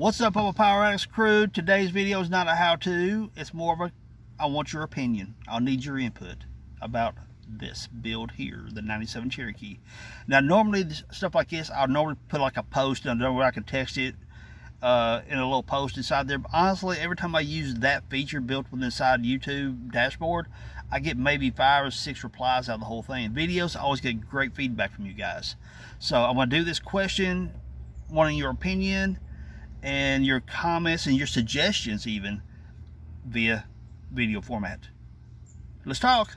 What's up, Power Addicts crew? Today's video is not a how-to. It's more of a, I want your opinion. I'll need your input about this build here, the 97 Cherokee. Now, normally stuff like this, I'll normally put like a post under where I can text it in a little post inside there. But honestly, every time I use that feature built within inside YouTube dashboard, I get maybe 5 or 6 replies out of the whole thing. Videos, I always get great feedback from you guys. So I'm going to do this question, wanting your opinion and your comments and your suggestions even via video format. Let's talk.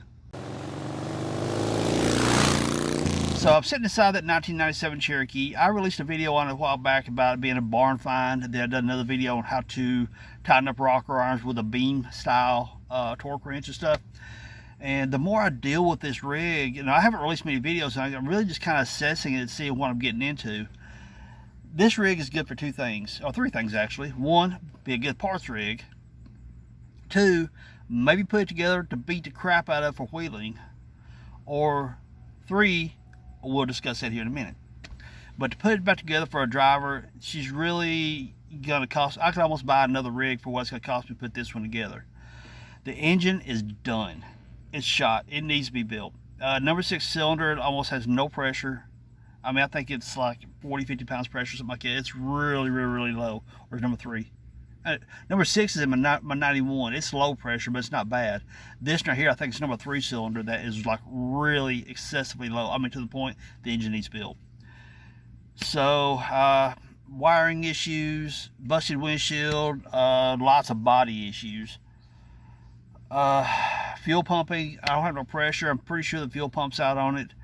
So I'm sitting inside that 1997 Cherokee. I released a video on it a while back about it being a barn find. Then I done another video on how to tighten up rocker arms with a beam style torque wrench and stuff. And the more I deal with this rig, I haven't released many videos, and I'm really just kind of assessing it and seeing what I'm getting into. This rig is good for 2 things, or 3 things actually. 1, be a good parts rig. 2, maybe put it together to beat the crap out of for wheeling. Or 3, we'll discuss that here in a minute. But to put it back together for a driver, she's really gonna cost, I could almost buy another rig for what it's gonna cost me to put this one together. The engine is done. It's shot. It needs to be built. Number 6 cylinder, it almost has no pressure. I mean, I think it's like 40, 50 pounds pressure, something like that. It's really, really, really low. Or number 3. Number 6 is in my 91. It's low pressure, but it's not bad. This right here, I think it's number 3 cylinder that is like really excessively low. I mean, to the point the engine needs built. So, wiring issues, busted windshield, lots of body issues. Fuel pumping, I don't have no pressure. I'm pretty sure the fuel pump's out on it,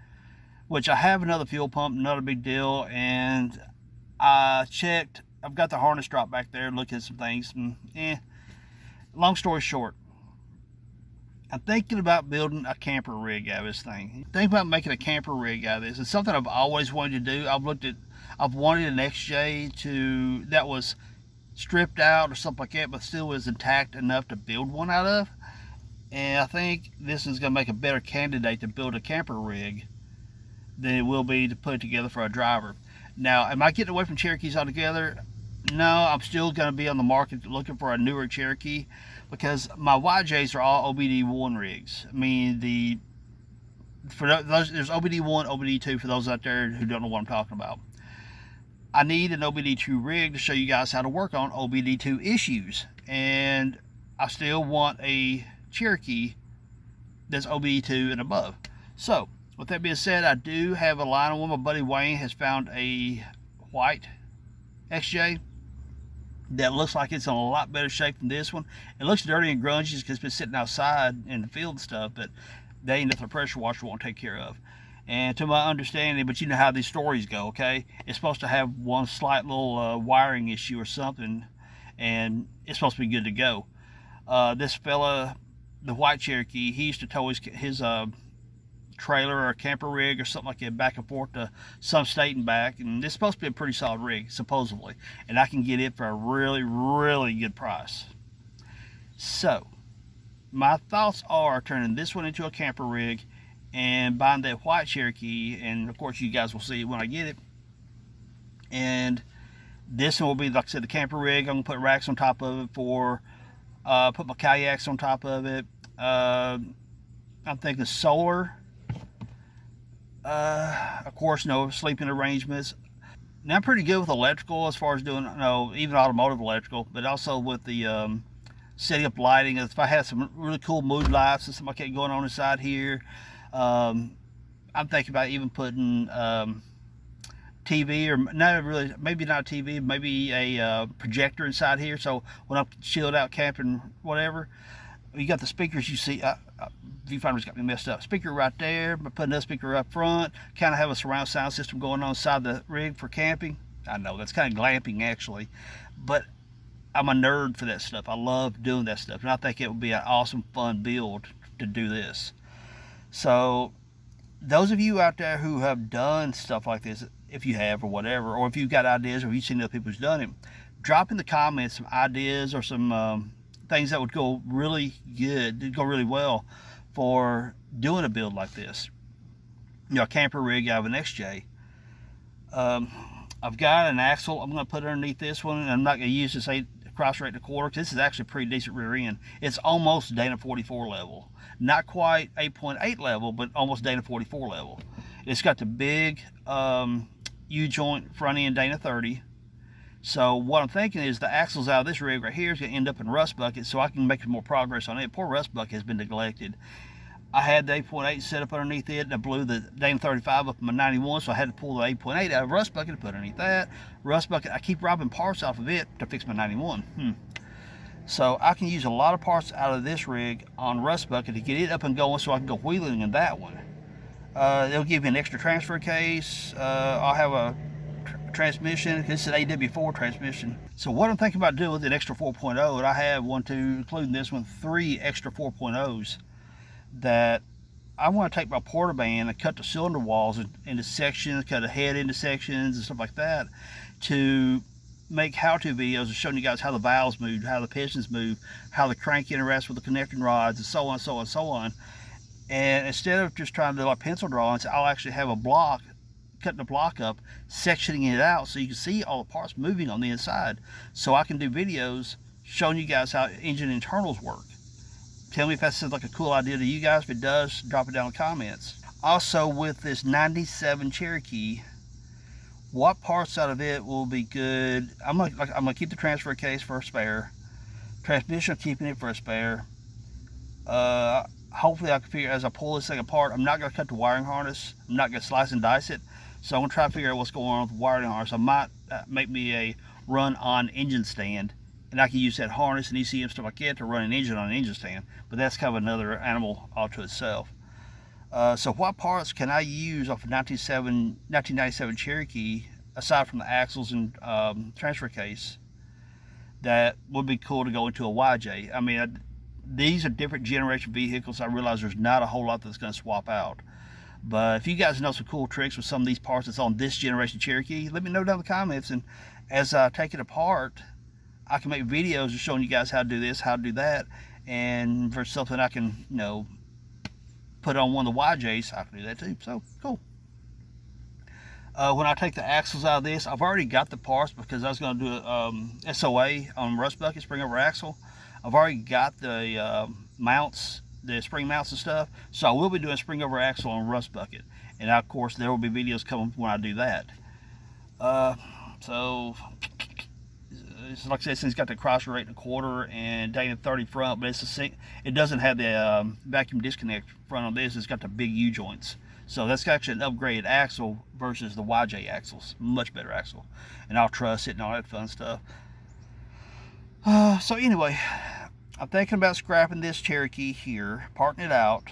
which I have another fuel pump, not a big deal. And I checked, I've got the harness drop back there, look at some things, and long story short, I'm thinking about building a camper rig out of this thing. Think about making a camper rig out of this. It's something I've always wanted to do. I've wanted an XJ that was stripped out or something like that, but still was intact enough to build one out of. And I think this is going to make a better candidate to build a camper rig than it will be to put it together for a driver. Now, am I getting away from Cherokees altogether? No, I'm still going to be on the market looking for a newer Cherokee, because my YJs are all OBD1 rigs. I mean, there's OBD1, OBD2 for those out there who don't know what I'm talking about. I need an OBD2 rig to show you guys how to work on OBD2 issues, and I still want a Cherokee that's OBD2 and above. So, with that being said, I do have a line on one. My buddy Wayne has found a white XJ that looks like it's in a lot better shape than this one. It looks dirty and grungy because it's been sitting outside in the field and stuff, but they ain't nothing a pressure washer won't take care of. And to my understanding, but you know how these stories go, okay? It's supposed to have one slight little wiring issue or something, and it's supposed to be good to go. This fella, the white Cherokee, he used to tow his trailer or camper rig or something like that back and forth to some state and back, and it's supposed to be a pretty solid rig, supposedly, and I can get it for a really, really good price. So my thoughts are turning this one into a camper rig and buying that white Cherokee, and of course you guys will see it when I get it. And this one will be, like I said, the camper rig. I'm gonna put racks on top of it for put my kayaks on top of it. I'm thinking solar. Of course, no sleeping arrangements. Now, I'm pretty good with electrical as far as doing, even automotive electrical, but also with the setting up lighting. If I had some really cool mood lights and something like that going on inside here, I'm thinking about even putting TV, or not really, maybe not TV, maybe a projector inside here. So when I'm chilled out camping, whatever, you got the speakers you see. Viewfinder's got me messed up. Speaker right there, but put another speaker up front. Kind of have a surround sound system going on inside the rig for camping. I know that's kind of glamping actually, but I'm a nerd for that stuff. I love doing that stuff, and I think it would be an awesome, fun build to do this. So those of you out there who have done stuff like this, if you have or whatever, or if you've got ideas or if you've seen other people who's done it, drop in the comments some ideas or some things that would go really good, go really well for doing a build like this. A camper rig out of an XJ. I've got an axle I'm going to put underneath this one, and I'm not going to use this 8 cross 8 1/4 because this is actually a pretty decent rear end. It's almost Dana 44 level. Not quite 8.8 level, but almost Dana 44 level. It's got the big U-joint front end Dana 30. So what I'm thinking is the axles out of this rig right here is going to end up in rust bucket, so I can make more progress on it. Poor rust bucket has been neglected. I had the 8.8 set up underneath it, and I blew the Dana 35 up in my 91, so I had to pull the 8.8 out of rust bucket to put underneath that. Rust bucket, I keep robbing parts off of it to fix my 91. So I can use a lot of parts out of this rig on rust bucket to get it up and going, so I can go wheeling in that one. They'll give me an extra transfer case. I'll have a transmission. This is an AW4 transmission. So what I'm thinking about doing with an extra 4.0, and I have 1, 2, including this one, 3 extra 4.0s, that I want to take my porta band and cut the cylinder walls into sections, cut a head into sections and stuff like that, to make how-to videos of showing you guys how the valves move, how the pistons move, how the crank interacts with the connecting rods, and so on, so on, so on. And instead of just trying to do like pencil drawings, I'll actually have a block, cutting the block up, sectioning it out so you can see all the parts moving on the inside. So I can do videos showing you guys how engine internals work. Tell me if that sounds like a cool idea to you guys. If it does, drop it down in the comments. Also, with this 97 Cherokee, what parts out of it will be good? I'm gonna keep the transfer case for a spare. Transmission, I'm keeping it for a spare. Hopefully I can figure, as I pull this thing apart, I'm not gonna cut the wiring harness. I'm not gonna slice and dice it. So I'm gonna try to figure out what's going on with the wiring harness. I might make me a run-on engine stand, and I can use that harness and ECM stuff like that to run an engine on an engine stand. But that's kind of another animal all to itself. So what parts can I use off of 1997 Cherokee, aside from the axles and transfer case, that would be cool to go into a YJ? I mean, these are different generation vehicles. I realize there's not a whole lot that's going to swap out. But if you guys know some cool tricks with some of these parts that's on this generation Cherokee, let me know down in the comments. And as I take it apart, I can make videos of showing you guys how to do this, how to do that. And for something I can, you know, put on one of the YJs, I can do that too. So cool. When I take the axles out of this, I've already got the parts because I was going to do a SOA on rust bucket, spring over axle. I've already got the mounts, the spring mounts and stuff. So I will be doing spring over axle on rust bucket. And of course there will be videos coming when I do that. So like I said, since it's got the crosser 8 1/4 and Dana 30 front, but it doesn't have the vacuum disconnect front on this. It's got the big U joints. So that's actually an upgraded axle versus the YJ axles. Much better axle. And I'll truss it and all that fun stuff. So anyway, I'm thinking about scrapping this Cherokee here, parting it out,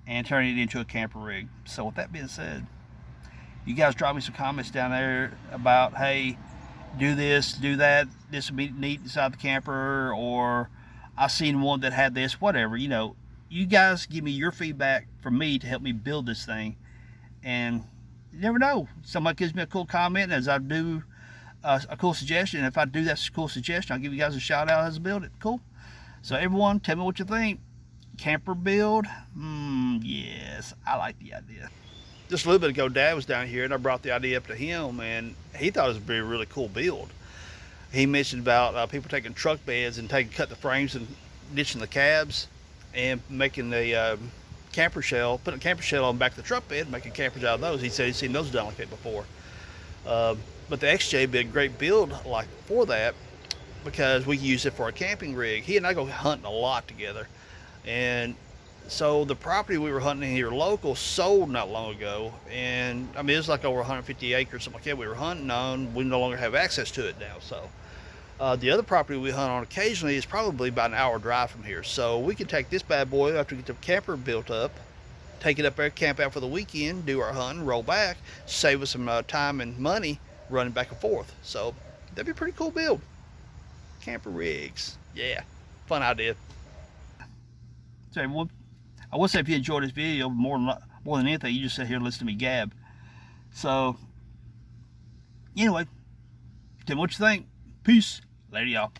and turning it into a camper rig. So with that being said, you guys drop me some comments down there about, hey, do this, do that, this would be neat inside the camper, or I seen one that had this, whatever. You know, you guys give me your feedback for me to help me build this thing. And you never know, somebody gives me a cool comment as I do a cool suggestion. If I do that cool suggestion, I'll give you guys a shout out as I build it. Cool. So everyone, tell me what you think. Camper build? Yes, I like the idea. Just a little bit ago, Dad was down here, and I brought the idea up to him, and he thought it was a really cool build. He mentioned about people taking truck beds and cut the frames and ditching the cabs and making the camper shell, putting a camper shell on the back of the truck bed, making campers out of those. He said he's seen those done like that before. But the XJ would be a great build like for that, because we can use it for a camping rig. He and I go hunting a lot together, and so the property we were hunting here local sold not long ago, and I mean, it's like over 150 acres, something like that we were hunting on. We no longer have access to it now. So the other property we hunt on occasionally is probably about an hour drive from here. So we can take this bad boy after we get the camper built up, take it up there, camp out for the weekend, do our hunting, roll back, save us some time and money running back and forth. So that'd be a pretty cool build. Camper rigs, yeah, fun idea. So everyone, I will say if you enjoyed this video, more than anything, you just sit here and listen to me gab. So anyway, tell me what you think. Peace. Later, y'all.